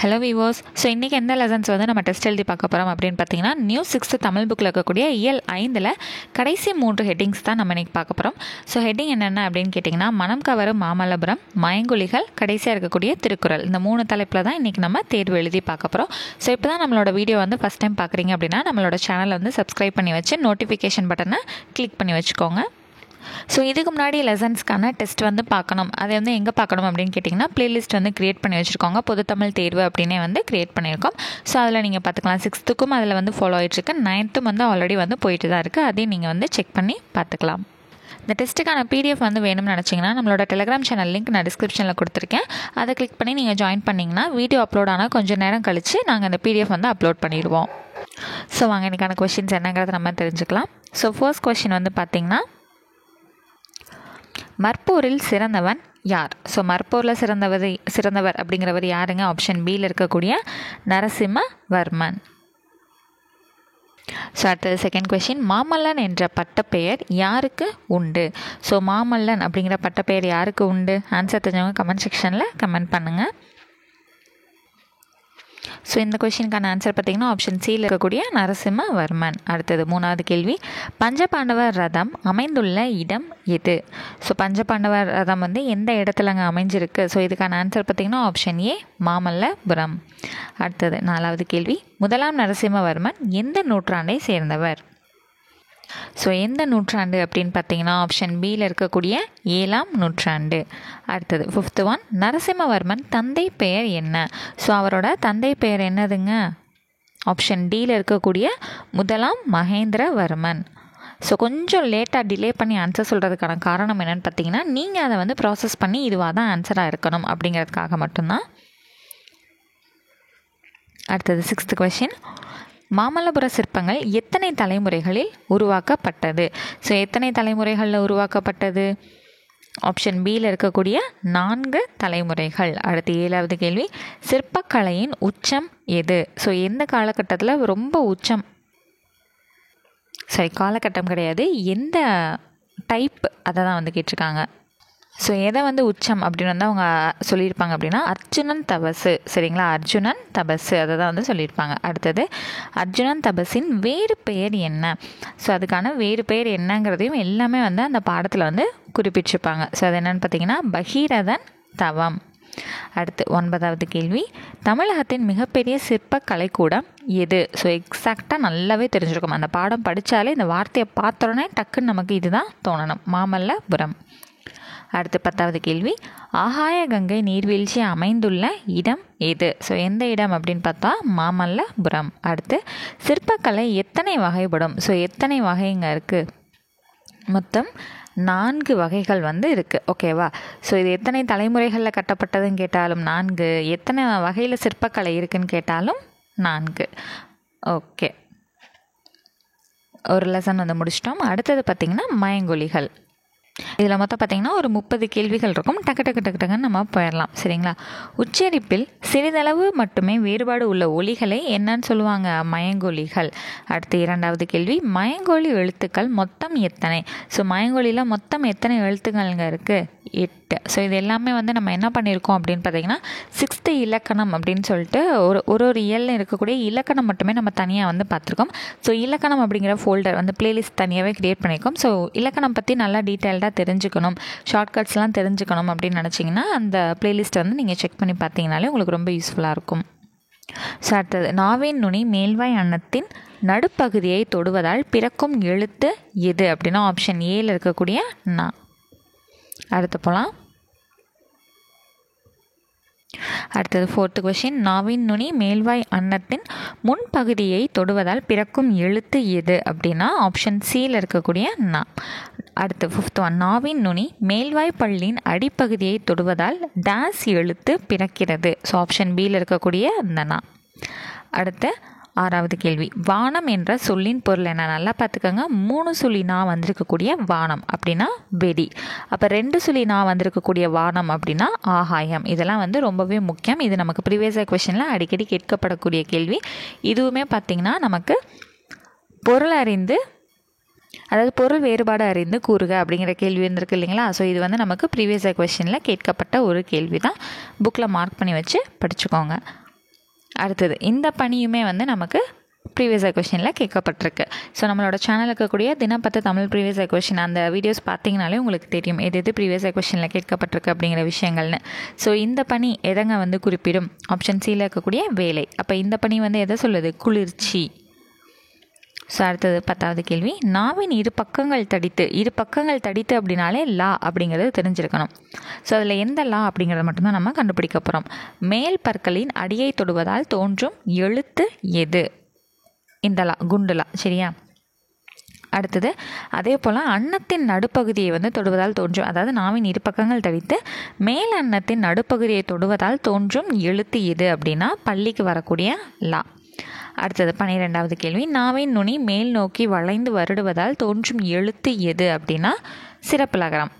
Hello விவோஸ். So இன்றைக்கி எந்த lessons வந்து நம்ம டெஸ்ட் எழுதி பார்க்க போகிறோம் அப்படின்னு பார்த்தீங்கன்னா, நியூ 6th தமிழ் புக்கில் இருக்கக்கூடிய இயல் 5 கடைசி 3 ஹெட்டிங்ஸ் தான் நம்ம இன்றைக்கி பார்க்க போகிறோம். ஸோ ஹெட்டிங் என்னென்ன அப்படின்னு கேட்டிங்கன்னா, மனம் கவரும் மாமல்லபுரம், மயங்கொலிகள், கடைசியாக இருக்கக்கூடிய திருக்குறள். இந்த 3 தலைப்பில் தான் இன்றைக்கி நம்ம தேர்வு எழுதி பார்க்க போகிறோம். ஸோ இப்போ தான் நம்மளோட வீடியோ வந்து ஃபஸ்ட் டைம் பார்க்குறீங்க அப்படின்னா நம்மளோட சேனலை வந்து சப்ஸ்கிரைப் பண்ணி வச்சு நோட்டிஃபிகேஷன் பட்டனை கிளிக் பண்ணி வச்சுக்கோங்க. ஸோ இதுக்கு முன்னாடி லெசன்ஸ்க்கான டெஸ்ட் வந்து பார்க்கணும். அதை வந்து எங்கே பார்க்கணும் அப்படின்னு கேட்டிங்கன்னா, பிளேலிஸ்ட் வந்து க்ரியேட் பண்ணி வச்சுருக்கோங்க. பொதுத்தமிழ் தேர்வு அப்படின்னே வந்து க்ரியேட் பண்ணியிருக்கோம். ஸோ அதில் நீங்கள் பார்த்துக்கலாம். 6th அதில் வந்து ஃபாலோ ஆகிட்டுருக்கு. 9th வந்து ஆல்ரெடி வந்து போயிட்டு தான் இருக்குது. அதையும் நீங்கள் வந்து செக் பண்ணி பார்த்துக்கலாம். இந்த டெஸ்ட்டுக்கான பிடிஎஃப் வந்து வேணும்னு நினச்சிங்கன்னா, நம்மளோட டெலிகிராம் சேனல் லிங்க் நான் டிஸ்கிரிப்ஷனில் கொடுத்துருக்கேன். அதை கிளிக் பண்ணி நீங்கள் ஜாயின் பண்ணிங்கன்னா வீடியோ அப்லோட் ஆனால் கொஞ்சம் நேரம் கழித்து நாங்கள் அந்த பிடிஎஃப் வந்து அப்லோட் பண்ணிடுவோம். ஸோ வாங்க இன்றைக்கான கொஷின்ஸ் என்னங்கிறத நம்ம தெரிஞ்சுக்கலாம். ஸோ ஃபர்ஸ்ட் கொஷின் வந்து பார்த்திங்கன்னா, மற்போரில் சிறந்தவன் யார்? ஸோ மற்போரில் சிறந்தவர் அப்படிங்கிறவர் யாருங்க? ஆப்ஷன் பியில் இருக்கக்கூடிய நரசிம்மவர்மன். ஸோ அடுத்தது செகண்ட் கொஷின், மாமல்லன் என்ற பட்டப்பெயர் யாருக்கு உண்டு? ஸோ மாமல்லன் அப்படிங்கிற பட்டப்பெயர் யாருக்கு உண்டு? ஆன்சர் தெரிஞ்சவங்க கமெண்ட் செக்ஷனில் கமெண்ட் பண்ணுங்கள். ஸோ இந்த கொஷினுக்கான ஆன்சர் பார்த்திங்கன்னா ஆப்ஷன் சியில் இருக்கக்கூடிய நரசிம்மவர்மன். அடுத்தது மூணாவது கேள்வி, பஞ்சபாண்டவர் ரதம் அமைந்துள்ள இடம் எது? ஸோ பஞ்சபாண்டவர் ரதம் வந்து எந்த இடத்துலங்க அமைஞ்சிருக்கு? ஸோ இதுக்கான ஆன்சர் பார்த்திங்கன்னா ஆப்ஷன் ஏ மாமல்லபுரம். அடுத்தது நாலாவது கேள்வி, முதலாம் நரசிம்மவர்மன் எந்த நூற்றாண்டை சேர்ந்தவர்? ஸோ எந்த நூற்றாண்டு அப்படின்னு பார்த்தீங்கன்னா ஆப்ஷன் பியில் இருக்கக்கூடிய 7ஆம் நூற்றாண்டு. அடுத்தது 5th ஒன், நரசிம்மவர்மன் தந்தை பெயர் என்ன? ஸோ அவரோட தந்தை பெயர் என்னதுங்க? ஆப்ஷன் டியில் இருக்கக்கூடிய முதலாம் மகேந்திரவர்மன். ஸோ கொஞ்சம் லேட்டாக டிலே பண்ணி ஆன்சர் சொல்கிறதுக்கான காரணம் என்னென்னு பார்த்தீங்கன்னா, நீங்கள் அதை வந்து ப்ராசஸ் பண்ணி இதுவாக தான் ஆன்சராக இருக்கணும் அப்படிங்கிறதுக்காக மட்டும்தான். அடுத்தது 6th கொஷின், மாமல்லபுர சிற்பங்கள் எத்தனை தலைமுறைகளில் உருவாக்கப்பட்டது? ஸோ எத்தனை தலைமுறைகளில் உருவாக்கப்பட்டது? ஆப்ஷன் பியில் இருக்கக்கூடிய 4 தலைமுறைகள். அடுத்து 7வது கேள்வி, சிற்பக்கலையின் உச்சம் எது? ஸோ எந்த காலகட்டத்தில் ரொம்ப உச்சம், காலகட்டம் கிடையாது, எந்த டைப் அதை தான் வந்து கேட்டிருக்காங்க. ஸோ எதை வந்து உச்சம் அப்படின்னு வந்து அவங்க சொல்லியிருப்பாங்க அப்படின்னா அர்ஜுனன் தபசு. சரிங்களா, அர்ஜுனன் தபசு அதை தான் வந்து சொல்லியிருப்பாங்க. அடுத்தது, அர்ஜுனன் தபஸின் வேறு பெயர் என்ன? ஸோ அதுக்கான வேறு பெயர் என்னங்கிறதையும் எல்லாமே வந்து அந்த பாடத்தில் வந்து குறிப்பிட்டிருப்பாங்க. ஸோ அது என்னென்னு பார்த்தீங்கன்னா பகீரதன் தவம். அடுத்து 9வது கேள்வி, தமிழகத்தின் மிகப்பெரிய சிற்ப கலைக்கூடம் எது? ஸோ எக்ஸாக்டாக நல்லாவே தெரிஞ்சிருக்கும். அந்த பாடம் படித்தாலே இந்த வார்த்தையை பார்த்தோன்னே டக்குன்னு நமக்கு இதுதான் தோணணும், மாமல்லபுரம். அடுத்து 10வது கேள்வி, ஆகாய கங்கை நீர்வீழ்ச்சி அமைந்துள்ள இடம் எது? ஸோ எந்த இடம் அப்படின்னு பார்த்தா மாமல்லபுரம். அடுத்து, சிற்பக்கலை எத்தனை வகைப்படும்? ஸோ எத்தனை வகைங்க இருக்குது? மொத்தம் 4 வகைகள் வந்து இருக்குது. ஓகேவா? ஸோ இது எத்தனை தலைமுறைகளில் கட்டப்பட்டதுன்னு கேட்டாலும் 4, எத்தனை வகையில் சிற்பக்கலை இருக்குதுன்னு கேட்டாலும் 4. ஓகே, ஒரு லெசன் வந்து முடிச்சிட்டோம். அடுத்தது பார்த்திங்கன்னா மயங்கொலிகள். இதில் மொத்தம் பார்த்திங்கன்னா ஒரு 30 கேள்விகள் இருக்கும். டக்குன்னு நம்ம போயிடலாம். சரிங்களா, உச்சரிப்பில் சிறிதளவு மட்டுமே வேறுபாடு உள்ள ஒலிகளை என்னன்னு சொல்லுவாங்க? மயங்கொலிகள். அடுத்து 2வது கேள்வி, மயங்கொலி எழுத்துக்கள் மொத்தம் எத்தனை? ஸோ மயங்கொலியில் மொத்தம் எத்தனை எழுத்துக்கள்ங்க இருக்குது? 8. ஸோ இது எல்லாமே வந்து நம்ம என்ன பண்ணியிருக்கோம் அப்படின்னு பார்த்தீங்கன்னா 6th இலக்கணம் அப்படின்னு சொல்லிட்டு ஒரு இயலில் இருக்கக்கூடிய இலக்கணம் மட்டுமே நம்ம தனியாக வந்து பார்த்துருக்கோம். ஸோ இலக்கணம் அப்படிங்கிற ஃபோல்டர் வந்து பிளேலிஸ்ட் தனியாகவே க்ரியேட் பண்ணியிருக்கோம். ஸோ இலக்கணம் பற்றி நல்லா டீட்டெயில்டாக தெரிஞ்சுக்கணும், ஷார்ட்கட்ஸ்லாம் தெரிஞ்சுக்கணும் அப்படின்னு நினச்சிங்கன்னா அந்த பிளேலிஸ்ட்டை வந்து நீங்கள் செக் பண்ணி பார்த்தீங்கனாலே உங்களுக்கு ரொம்ப யூஸ்ஃபுல்லாக இருக்கும். ஸோ அடுத்தது, நாவின் நுனி மேல்வாய் அன்னத்தின் நடுப்பகுதியை தொடுவதால் பிறக்கும் எழுத்து எது அப்படின்னா ஆப்ஷன் ஏல இருக்கக்கூடிய நா. அடுத்து போகலாம். அடுத்தது 4th கொஷின், நாவின் நுனி மேல்வாய் அன்னத்தின் முன்பகுதியை தொடுவதால் பிறக்கும் எழுத்து எது அப்படின்னா ஆப்ஷன் சியில் இருக்கக்கூடிய நா. அடுத்து 5th ஒன், நாவின் நுனி மேல்வாய் பல்லின் அடிப்பகுதியை தொடுவதால் டேஸ் எழுத்து பிறக்கிறது? ஸோ ஆப்ஷன் பியில் இருக்கக்கூடிய அந்த நா. அடுத்து 6வது கேள்வி, வானம் என்ற சொல்லின் பொருள் என்ன? நல்லா பார்த்துக்கோங்க. 3 சுழி நா வந்திருக்கக்கூடிய வானம் அப்படின்னா வெடி. அப்போ 2 சுழி நா வந்திருக்கக்கூடிய வானம் அப்படின்னா ஆகாயம். இதெல்லாம் வந்து ரொம்பவே முக்கியம். இது நமக்கு ப்ரீவியஸ் கொஷனில் அடிக்கடி கேட்கப்படக்கூடிய கேள்வி. இதுவுமே பார்த்திங்கன்னா நமக்கு பொருள் அறிந்து, அதாவது பொருள் வேறுபாடு அறிந்து கூறுக அப்படிங்கிற கேள்வி இருந்திருக்கு இல்லைங்களா. ஸோ இது வந்து நமக்கு ப்ரீவியஸ் கொஷனில் கேட்கப்பட்ட ஒரு கேள்வி தான். புக்கில் மார்க் பண்ணி வச்சு படிச்சுக்கோங்க. அடுத்தது இந்த பணியுமே வந்து நமக்கு ப்ரீவியஸ் கொஷினில் கேட்கப்பட்டிருக்கு. ஸோ நம்மளோட சேனலில் இருக்கக்கூடிய தினப்பத்து தமிழ் ப்ரீவியஸ் கொஷின் அந்த வீடியோஸ் பார்த்தீங்கனாலே உங்களுக்கு தெரியும் எது ப்ரீவியஸ் கொஷினில் கேட்கப்பட்டிருக்கு அப்படிங்கிற விஷயங்கள்னு. ஸோ இந்த பணி எதங்க வந்து குறிப்பிடும்? ஆப்ஷன் சியில் இருக்கக்கூடிய வேலை. அப்போ இந்த பணி வந்து எதை சொல்லுது? குளிர்ச்சி. ஸோ அடுத்தது 10வது கேள்வி, நாவின் இரு பக்கங்கள் தடித்து அப்படின்னாலே லா அப்படிங்கிறது தெரிஞ்சிருக்கணும். ஸோ அதில் எந்த லா அப்படிங்கிறத மட்டும்தான் நம்ம கண்டுபிடிக்க போகிறோம். மேல் பற்களின் அடியை தொடுவதால் தோன்றும் எழுத்து எது? இந்த லா, குண்டு லா. சரியா? அடுத்தது அதே போல் அன்னத்தின் நடுப்பகுதியை வந்து தொடுவதால் தோன்றும், அதாவது நாவின் இரு பக்கங்கள் தடித்து மேல் அன்னத்தின் நடுப்பகுதியை தொடுவதால் தோன்றும் எழுத்து எது அப்படின்னா பள்ளிக்கு வரக்கூடிய லா. அடுத்தது 12வது கேள்வி, நாவின் நுனி மேல் நோக்கி வளைந்து வருடுவதால் தோன்றும் எழுத்து எது அப்படின்னா சிறப்பு லகரம்.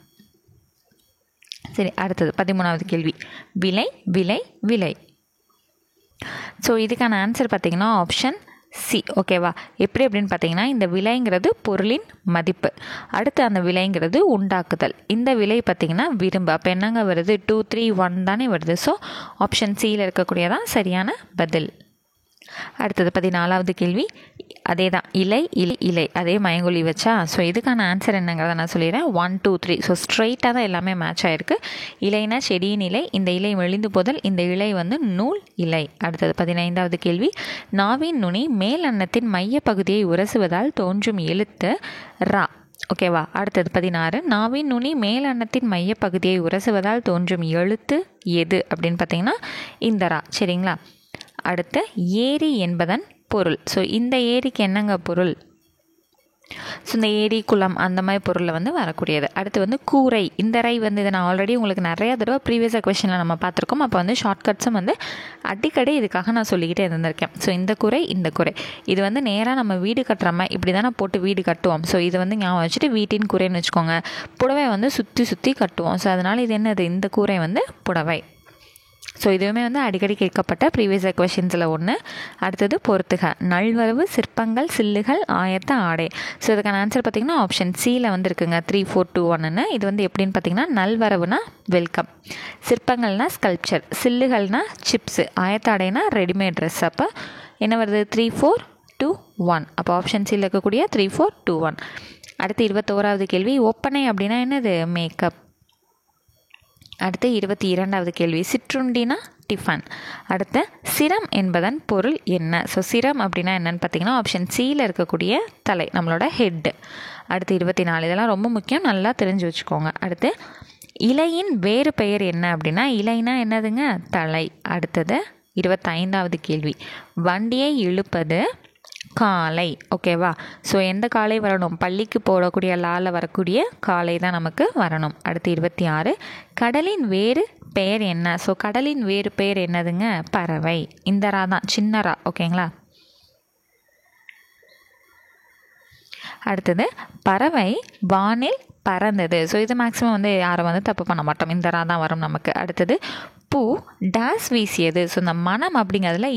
சரி, அடுத்தது 13வது கேள்வி, விலை விலை விலை. ஸோ இதுக்கான ஆன்சர் பார்த்திங்கன்னா ஆப்ஷன் சி. ஓகேவா? எப்படி அப்படின்னு பார்த்தீங்கன்னா, இந்த விலைங்கிறது பொருளின் மதிப்பு, அடுத்து அந்த விலைங்கிறது உண்டாக்குதல், இந்த விலை பார்த்திங்கன்னா விரும்பு. அப்போ என்னங்க வருது? 2, 3, 1 தானே வருது. ஸோ ஆப்ஷன் சியில் இருக்கக்கூடியதான் சரியான பதில். அடுத்தது 14வது கேள்வி, அதே தான், இலை இலை இலை, அதே மயங்கொலி வச்சா. ஸோ இதுக்கான ஆன்சர் என்னங்கிறத நான் சொல்லிடுறேன். 1, 2, 3. ஸோ ஸ்ட்ரெயிட்டாக தான் எல்லாமே மேட்ச் ஆகிருக்கு. இலைனா செடியின் இலை, இந்த இலை மெலிந்து போதல், இந்த இலை வந்து நூல் இலை. அடுத்தது 15வது கேள்வி, நாவின் நுனி மேல் அன்னத்தின் மைய பகுதியை உரசுவதால் தோன்றும் எழுத்து ரா. ஓகேவா? அடுத்தது 16, நாவின் நுனி மேல் அன்னத்தின் மைய பகுதியை உரசுவதால் தோன்றும் எழுத்து எது அப்படின்னு பார்த்தீங்கன்னா இந்த ரா. சரிங்களா? அடுத்து ஏரி என்பதன் பொருள். ஸோ இந்த ஏரிக்கு என்னங்க பொருள்? ஸோ இந்த ஏரி குளம் அந்த மாதிரி பொருளில் வந்து வரக்கூடியது. அடுத்து வந்து கூரை, இந்த ரை வந்து இதை நான் ஆல்ரெடி உங்களுக்கு நிறையா தடவை ப்ரீவியஸ் கொஷனில் நம்ம பார்த்துருக்கோம். அப்போ வந்து ஷார்ட்கட்ஸும் வந்து அடிக்கடி இதுக்காக நான் சொல்லிக்கிட்டே இருந்திருக்கேன். ஸோ இந்த கூரை இந்த கூரை இது வந்து நேராக நம்ம வீடு கட்டுறோமா இப்படி தானே போட்டு வீடு கட்டுவோம். ஸோ இது வந்து ஞாபகம் வச்சுட்டு வீட்டின் கூரைன்னு வச்சுக்கோங்க. புடவை வந்து சுற்றி கட்டுவோம். ஸோ அதனால் இது என்னது? இந்த கூரை வந்து புடவை. ஸோ இதுவுமே வந்து அடிக்கடி கேட்கப்பட்ட ப்ரீவியஸ் கொஷின்ஸில் ஒன்று. அடுத்தது பொறுத்துக, நல்வரவு சிற்பங்கள் சில்லுகள் ஆயத்த ஆடை. ஸோ இதுக்கான ஆன்சர் பார்த்திங்கன்னா ஆப்ஷன் சியில் வந்து இருக்குங்க 3, 4, 2, 1ன்னு. இது வந்து எப்படின்னு பார்த்திங்கன்னா நல்வரவுனா வெல்கம், சிற்பங்கள்னா ஸ்கல்ப்சர், சில்லுகள்னா சிப்ஸு, ஆயத்த ஆடைனா ரெடிமேட் ட்ரெஸ். அப்போ என்ன வருது? 3, 4, 2, 1. அப்போ ஆப்ஷன் சியில் இருக்கக்கூடிய 3, 4, 2, 1. அடுத்து 21வது கேள்வி, ஒப்பனை அப்படின்னா என்னது? மேக்கப். அடுத்து 22வது கேள்வி, சிற்றுண்டினா டிஃபன். அடுத்து சிரம் என்பதன் பொருள் என்ன? ஸோ சிரம் அப்படின்னா என்னன்னு பார்த்தீங்கன்னா ஆப்ஷன் சியில் இருக்கக்கூடிய தலை, நம்மளோட ஹெட்டு. அடுத்து 24, இதெல்லாம் ரொம்ப முக்கியம், நல்லா தெரிஞ்சு வச்சுக்கோங்க. அடுத்து இலையின் வேறு பெயர் என்ன அப்படின்னா இலைனா என்னதுங்க? தலை. அடுத்தது 25வது கேள்வி, வண்டியை இழுப்பது காலை. ஓகேவா? ஸோ எந்த காலை வரணும்? பள்ளிக்கு போடக்கூடிய லால வரக்கூடிய காலை தான் நமக்கு வரணும். அடுத்து 26, கடலின் வேறு பெயர் என்ன? ஸோ கடலின் வேறு பெயர் என்னதுங்க? பறவை. இந்த ரா தான், சின்ன ரா. ஓகேங்களா? அடுத்தது பறவை வானில் பறந்தது. ஸோ இது மேக்ஸிமம் வந்து யாரும் வந்து தப்பு பண்ண மாட்டோம், இந்த ரா தான் வரும் நமக்கு. அடுத்தது பூ டேஸ் வீசியது. ஸோ இந்த மனம் அப்படிங்கிறதுல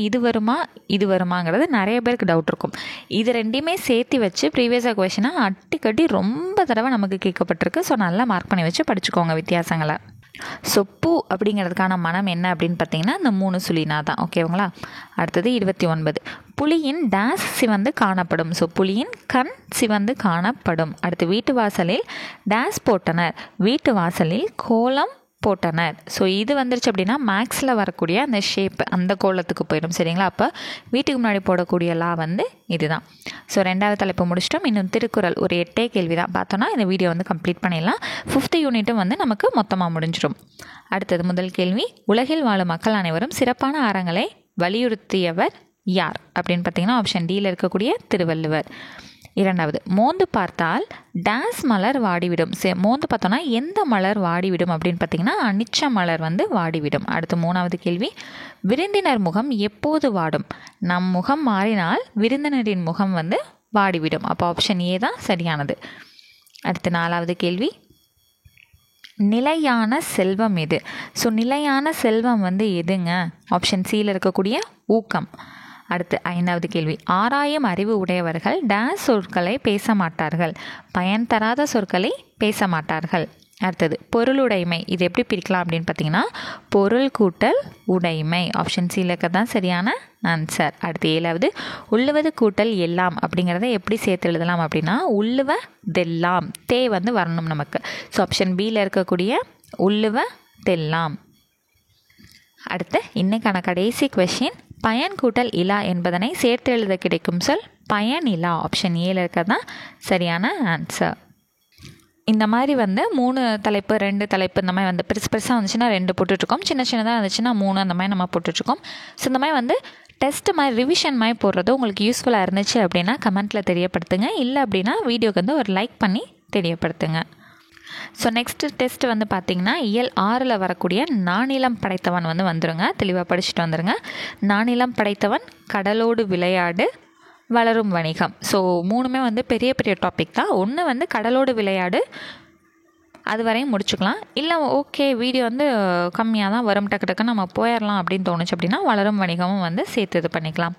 இது வருமாங்கிறது நிறைய பேருக்கு டவுட் இருக்கும். இது ரெண்டையுமே சேர்த்து வச்சு ப்ரீவியஸ் கொஷனாக அட்டிக்கட்டி ரொம்ப தடவை நமக்கு கேட்கப்பட்டிருக்கு. ஸோ நல்லா மார்க் பண்ணி வச்சு படிச்சுக்கோங்க வித்தியாசங்களை. ஸோ பூ அப்படிங்கிறதுக்கான மனம் என்ன அப்படின்னு பார்த்தீங்கன்னா இந்த 3 சுழினா தான். ஓகேங்களா? அடுத்தது 29, புலியின் டேஸ் சிவந்து காணப்படும். ஸோ புலியின் கண் சிவந்து காணப்படும். அடுத்து வீட்டு வாசலில் டேஸ் போட்டனர், வீட்டு வாசலில் கோலம் போட்டனர். ஸோ இது வந்துருச்சு அப்படின்னா மேக்ஸில் வரக்கூடிய அந்த ஷேப் அந்த கோலத்துக்கு போயிடும். சரிங்களா? அப்போ வீட்டுக்கு முன்னாடி போடக்கூடிய லா வந்து இதுதான். ஸோ 2வது தலைப்பு முடிச்சிட்டோம். இன்னும் திருக்குறள் ஒரு 8 கேள்வி தான் பார்த்தோன்னா இந்த வீடியோ வந்து கம்ப்ளீட் பண்ணிடலாம். 5th யூனிட்டும் வந்து நமக்கு மொத்தமாக முடிஞ்சிடும். அடுத்தது முதல் கேள்வி, உலகில் வாழும் மக்கள் அனைவரும் சிறப்பான அறங்களை வலியுறுத்தியவர் யார் அப்படின்னு பார்த்தீங்கன்னா ஆப்ஷன் டியில் இருக்கக்கூடிய திருவள்ளுவர். 2வது, மோந்து பார்த்தால் டேஸ் மலர் வாடிவிடும். மோந்து பார்த்தோன்னா எந்த மலர் வாடிவிடும் அப்படின்னு பார்த்தீங்கன்னா அனிச்ச மலர் வந்து வாடிவிடும். அடுத்து 3வது கேள்வி, விருந்தினர் முகம் எப்போது வாடும்? நம் முகம் மாறினால் விருந்தினரின் முகம் வந்து வாடிவிடும். அப்போ ஆப்ஷன் ஏ தான் சரியானது. அடுத்து 4வது கேள்வி, நிலையான செல்வம் எது? ஸோ நிலையான செல்வம் வந்து எதுங்க? ஆப்ஷன் சியில் இருக்கக்கூடிய ஊக்கம். அடுத்து 5வது கேள்வி, ஆராயும் அறிவு உடையவர்கள் டேஸ் சொற்களை பேச மாட்டார்கள், பயன் தராத சொற்களை பேச மாட்டார்கள். அடுத்தது பொருளுடைமை. இது எப்படி பிரிக்கலாம் அப்படின்னு பார்த்தீங்கன்னா பொருள் கூட்டல் உடைமை. ஆப்ஷன் சியில் இருக்கிறது தான் சரியான ஆன்சர். அடுத்து 7வது உள்ளுவது கூட்டல் எல்லாம் அப்படிங்கிறத எப்படி சேர்த்து எழுதலாம் அப்படின்னா உள்ளுவதெல்லாம் தே வந்து வரணும் நமக்கு. ஸோ ஆப்ஷன் பியில் இருக்கக்கூடிய உள்ளுவதெல்லாம். அடுத்து இன்னைக்கான கடைசி கொஷின் பயன் கூட்டல் இலா என்பதனை சேர்த்து எழுத கிடைக்கும் சொல் பயனிலா. ஆப்ஷன் ஏல இருக்கிறது தான் சரியான ஆன்சர். இந்த மாதிரி வந்து 3 தலைப்பு 2 தலைப்பு இந்த மாதிரி வந்து பெருசாக வந்துச்சுன்னா 2 போட்டுட்ருக்கோம், சின்ன சின்னதாக இருந்துச்சுன்னா 3 அந்த மாதிரி நம்ம போட்டுட்ருக்கோம். ஸோ இந்த மாதிரி வந்து டெஸ்ட் மாதிரி ரிவிஷன் மாதிரி போடுறது உங்களுக்கு யூஸ்ஃபுல்லாக இருந்துச்சு அப்படின்னா கமெண்ட்டில் தெரியப்படுத்துங்க. இல்லை அப்படின்னா வீடியோக்கு வந்து ஒரு லைக் பண்ணி தெரியப்படுத்துங்க. ஸோ நெக்ஸ்ட்டு டெஸ்ட் வந்து பார்த்திங்கன்னா இயல் 6ல் வரக்கூடிய நானிலம் படைத்தவன் வந்து வந்துடுங்க. தெளிவாக படிச்சுட்டு வந்துடுங்க. நானிலம் படைத்தவன், கடலோடு விளையாடு, வளரும் வணிகம். ஸோ 3மே வந்து பெரிய பெரிய டாபிக் தான். ஒன்று வந்து கடலோடு விளையாடு, அது வரையும் முடிச்சுக்கலாம். இல்லை ஓகே வீடியோ வந்து கம்மியாக தான் வரும், டக்கு டக்குன்னு நம்ம போயிடலாம் அப்படின்னு தோணுச்சு அப்படின்னா வளரும் வணிகமும் வந்து சேர்த்து இது பண்ணிக்கலாம்.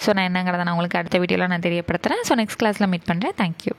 ஸோ நான் என்னங்கிறத நான் உங்களுக்கு அடுத்த வீடியோவில் நான் தெரியப்படுத்துகிறேன். ஸோ நெக்ஸ்ட் கிளாஸில் மீட் பண்ணுறேன். தேங்க்யூ.